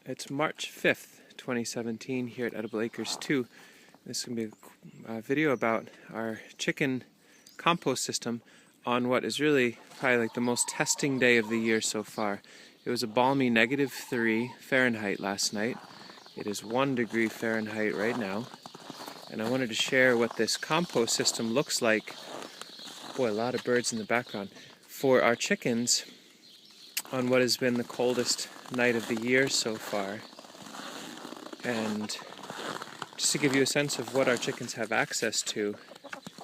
It's March 5th, 2017 here at Edible Acres 2. This is going to be a video about our chicken compost system on what is really probably like the most testing day of the year so far. It was a balmy -3 Fahrenheit last night. It is 1 degree Fahrenheit right now. And I wanted to share what this compost system looks like. Boy, a lot of birds in the background. For our chickens on what has been the coldest night of the year so far. And just to give you a sense of what our chickens have access to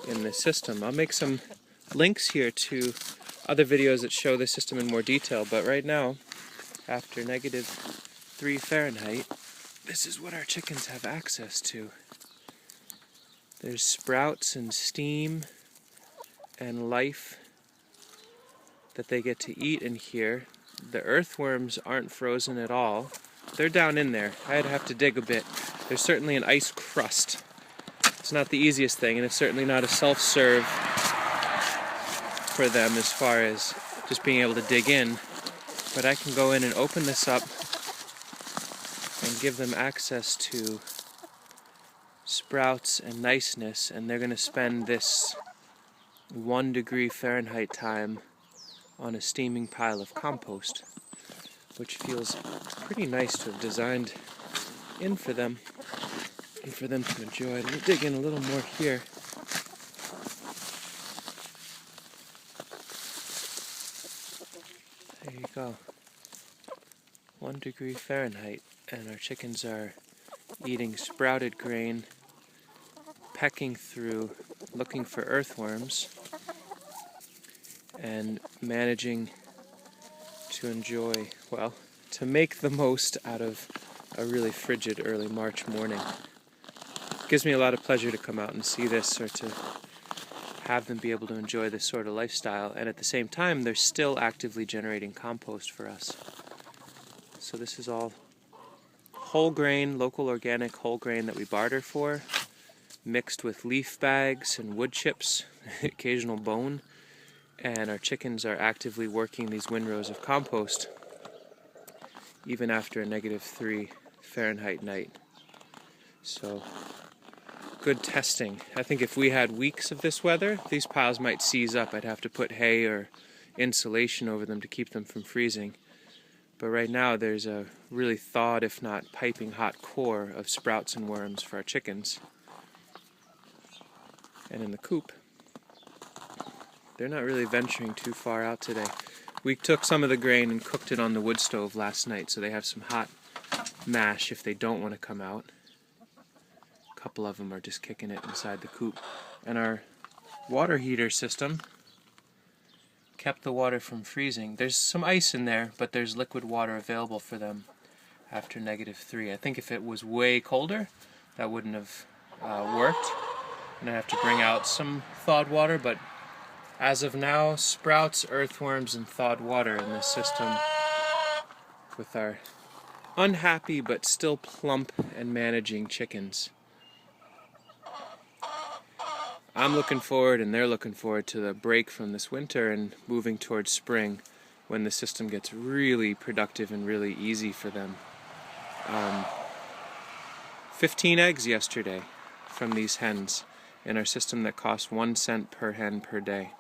in this system, I'll make some links here to other videos that show this system in more detail, but right now, after -3 Fahrenheit, this is what our chickens have access to. There's sprouts and steam and life that they get to eat in here. The earthworms aren't frozen at all. They're down in there. I'd have to dig a bit. There's certainly an ice crust. It's not the easiest thing, and it's certainly not a self-serve for them as far as just being able to dig in. But I can go in and open this up and give them access to sprouts and niceness, and they're going to spend this 1 degree Fahrenheit time on a steaming pile of compost, which feels pretty nice to have designed in for them and for them to enjoy. Let me dig in a little more here. There you go. 1 degree Fahrenheit, and our chickens are eating sprouted grain, pecking through, looking for earthworms, and managing to enjoy, well, to make the most out of a really frigid early March morning. It gives me a lot of pleasure to come out and see this, or to have them be able to enjoy this sort of lifestyle, and at the same time they're still actively generating compost for us. So this is all whole grain, local organic whole grain that we barter for, mixed with leaf bags and wood chips, occasional bone. And our chickens are actively working these windrows of compost even after a -3 Fahrenheit night. So, good testing. I think if we had weeks of this weather, these piles might seize up. I'd have to put hay or insulation over them to keep them from freezing. But right now there's a really thawed, if not piping hot core of sprouts and worms for our chickens. And in the coop, they're not really venturing too far out today. We took some of the grain and cooked it on the wood stove last night, so they have some hot mash if they don't want to come out. A couple of them are just kicking it inside the coop. And our water heater system kept the water from freezing. There's some ice in there, but there's liquid water available for them after -3. I think if it was way colder, that wouldn't have worked. And I'd have to bring out some thawed water, but as of now, sprouts, earthworms, and thawed water in this system with our unhappy but still plump and managing chickens. I'm looking forward, and they're looking forward to the break from this winter and moving towards spring, when the system gets really productive and really easy for them. 15 eggs yesterday from these hens in our system that costs 1 cent per hen per day.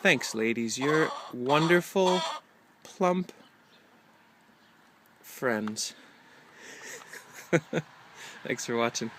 Thanks, ladies. You're wonderful, plump friends. Thanks for watching.